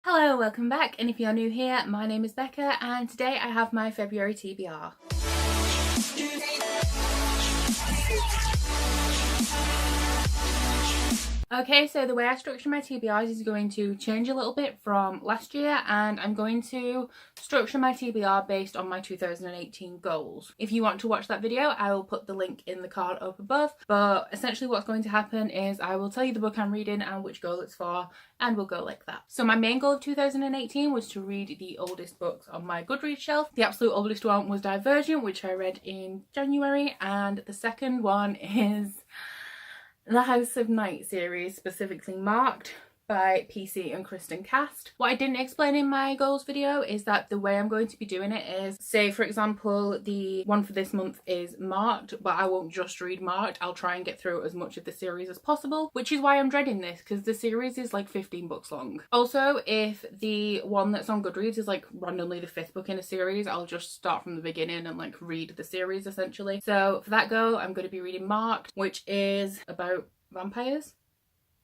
Hello, welcome back, and if you're new here, my name is Becca and today I have my February TBR. Okay, so the way I structure my TBRs is going to change a little bit from last year, and I'm going to structure my TBR based on my 2018 goals. If you want to watch that video, I will put the link in the card up above, but essentially what's going to happen is I will tell you the book I'm reading and which goal it's for, and we'll go like that. So my main goal of 2018 was to read the oldest books on my Goodreads shelf. The absolute oldest one was Divergent, which I read in January, and the second one is the House of Night series, specifically Marked by PC and Kristen Cast. What I didn't explain in my goals video is that the way I'm going to be doing it is, say for example the one for this month is Marked, but I won't just read Marked, I'll try and get through as much of the series as possible, which is why I'm dreading this, because the series is like 15 books long. Also, if the one that's on Goodreads is like randomly the 5th book in a series, I'll just start from the beginning and like read the series essentially. So for that goal I'm going to be reading Marked, which is about vampires.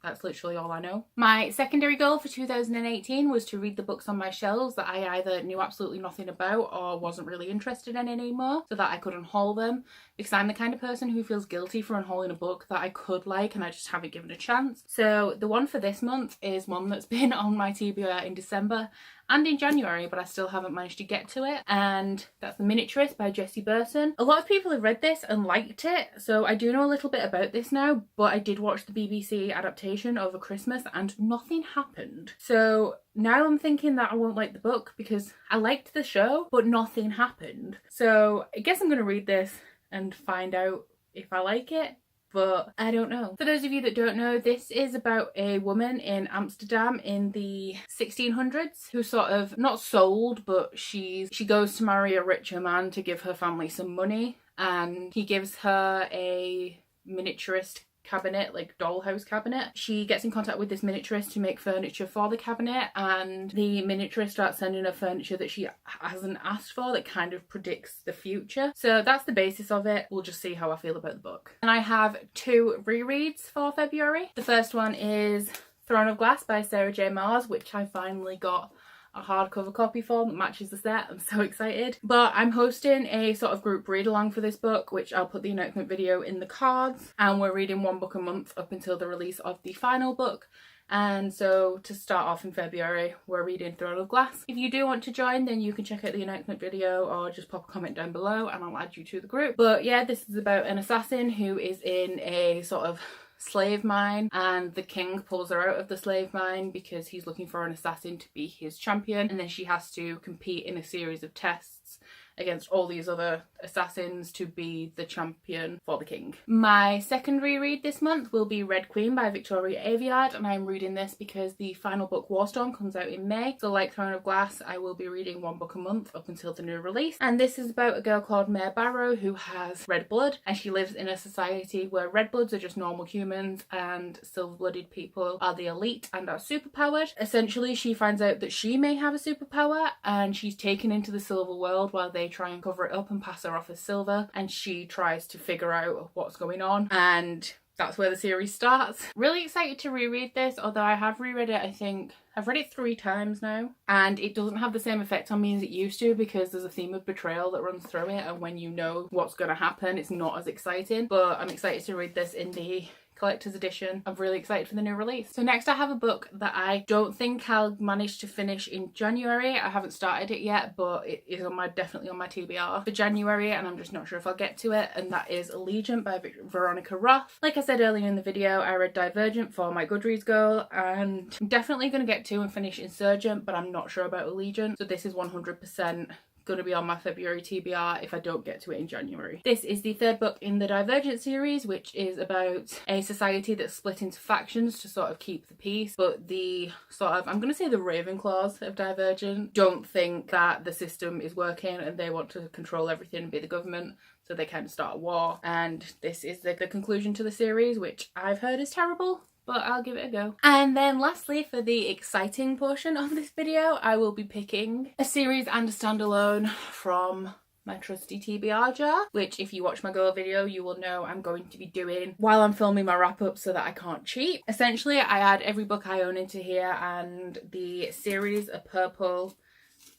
That's literally all I know. My secondary goal for 2018 was to read the books on my shelves that I either knew absolutely nothing about or wasn't really interested in anymore, so that I could unhaul them, because I'm the kind of person who feels guilty for unhauling a book that I could like and I just haven't given a chance. So the one for this month is one that's been on my TBR in December and in January, but I still haven't managed to get to it, and that's The Miniaturist by Jessie Burton. A lot of people have read this and liked it, so I do know a little bit about this now, but I did watch the BBC adaptation over Christmas and nothing happened. So now I'm thinking that I won't like the book because I liked the show, but nothing happened. So I guess I'm going to read this and find out if I like it, but I don't know. For those of you that don't know, this is about a woman in Amsterdam in the 1600s who sort of, not sold, but she goes to marry a richer man to give her family some money, and he gives her a miniaturist cabinet, like dollhouse cabinet. She gets in contact with this miniaturist to make furniture for the cabinet, and the miniaturist starts sending her furniture that she hasn't asked for that kind of predicts the future. So that's the basis of it. We'll just see how I feel about the book. And I have 2 rereads for February. The first one is Throne of Glass by Sarah J Maas, which I finally got a hardcover copy for that matches the set. I'm so excited. But I'm hosting a sort of group read along for this book, which I'll put the announcement video in the cards, and we're reading 1 book a month up until the release of the final book. And so to start off in February, we're reading Throne of Glass. If you do want to join, then you can check out the announcement video or just pop a comment down below and I'll add you to the group. But yeah, this is about an assassin who is in a sort of slave mine, and the king pulls her out of the slave mine because he's looking for an assassin to be his champion, and then she has to compete in a series of tests against all these other assassins to be the champion for the king. My second reread this month will be Red Queen by Victoria Aveyard, and I'm reading this because the final book Warstorm comes out in May. So like Throne of Glass, I will be reading 1 book a month up until the new release. And this is about a girl called Mare Barrow who has red blood, and she lives in a society where red bloods are just normal humans and silver-blooded people are the elite and are superpowered. Essentially, she finds out that she may have a superpower, and she's taken into the silver world while they try and cover it up and pass her off as silver, and she tries to figure out what's going on, and that's where the series starts. Really excited to reread this, although I have reread it, I think I've read it 3 times now, and it doesn't have the same effect on me as it used to because there's a theme of betrayal that runs through it, and when you know what's going to happen, it's not as exciting. But I'm excited to read this in the collector's edition. I'm really excited for the new release. So next I have a book that I don't think I'll manage to finish in January. I haven't started it yet, but it is definitely on my TBR for January, and I'm just not sure if I'll get to it, and that is Allegiant by Veronica Roth. Like I said earlier in the video, I read Divergent for my Goodreads goal, and I'm definitely going to get to and finish Insurgent, but I'm not sure about Allegiant, so this is 100% going to be on my February TBR if I don't get to it in January. This is the 3rd book in the Divergent series, which is about a society that's split into factions to sort of keep the peace, but the sort of, I'm going to say the Ravenclaws of Divergent don't think that the system is working and they want to control everything and be the government, so they kind of start a war, and this is the conclusion to the series, which I've heard is terrible, but I'll give it a go. And then lastly, for the exciting portion of this video, I will be picking a series and a standalone from my trusty TBR jar, which if you watch my goal video you will know I'm going to be doing while I'm filming my wrap up so that I can't cheat. Essentially I add every book I own into here, and the series are purple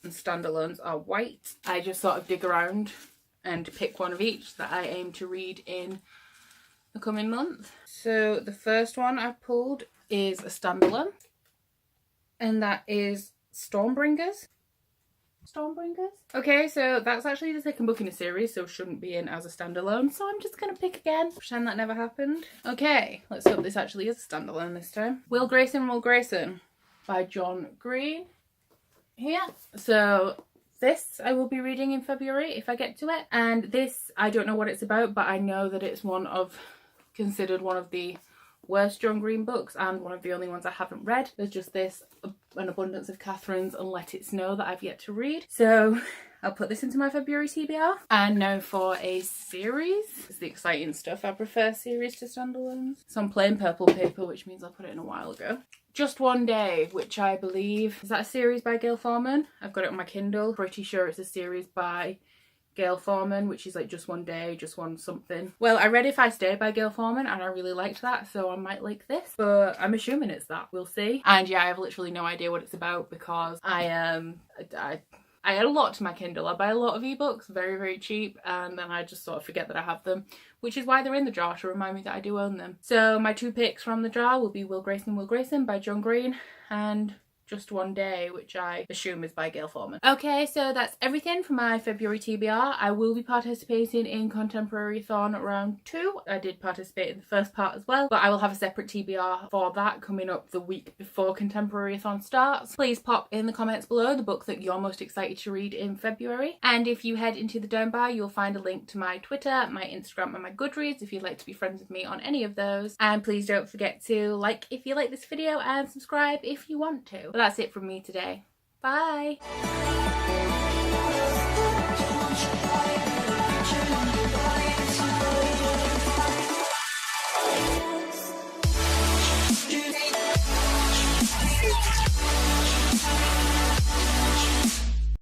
and standalones are white. I just sort of dig around and pick one of each that I aim to read in the coming month. So the first one I've pulled is a standalone, and that is Stormbringers. Okay, so that's actually the second book in a series, so shouldn't be in as a standalone, so I'm just gonna pick again, pretend that never happened. Okay, let's hope this actually is a standalone this time. Will Grayson by John Green. Here, so this I will be reading in February if I get to it, and this I don't know what it's about, but I know that it's considered one of the worst John Green books and one of the only ones I haven't read. There's just this An Abundance of Catherines and Let It Snow that I've yet to read, so I'll put this into my February TBR. And now for a series. It's the exciting stuff. I prefer series to standalones. It's on plain purple paper, which means I put it in a while ago. Just One Day, which I believe, is that a series by Gail Forman? I've got it on my Kindle. Pretty sure it's a series by Gail Forman, which is like Just One Day, Just One something. Well, I read If I Stay by Gail Forman and I really liked that, so I might like this, but I'm assuming it's that. We'll see. And yeah, I have literally no idea what it's about because I add a lot to my Kindle. I buy a lot of ebooks, very, very cheap, and then I just sort of forget that I have them, which is why they're in the jar, to remind me that I do own them. So my two picks from the jar will be Will Grayson by John Green and Just One Day, which I assume is by Gail Forman. Okay, so that's everything for my February TBR. I will be participating in Contemporary-thon round 2. I did participate in the first part as well, but I will have a separate TBR for that coming up the week before Contemporary-thon starts. Please pop in the comments below the book that you're most excited to read in February. And if you head into the down bar, you'll find a link to my Twitter, my Instagram and my Goodreads if you'd like to be friends with me on any of those. And please don't forget to like if you like this video and subscribe if you want to. But that's it from me today. Bye!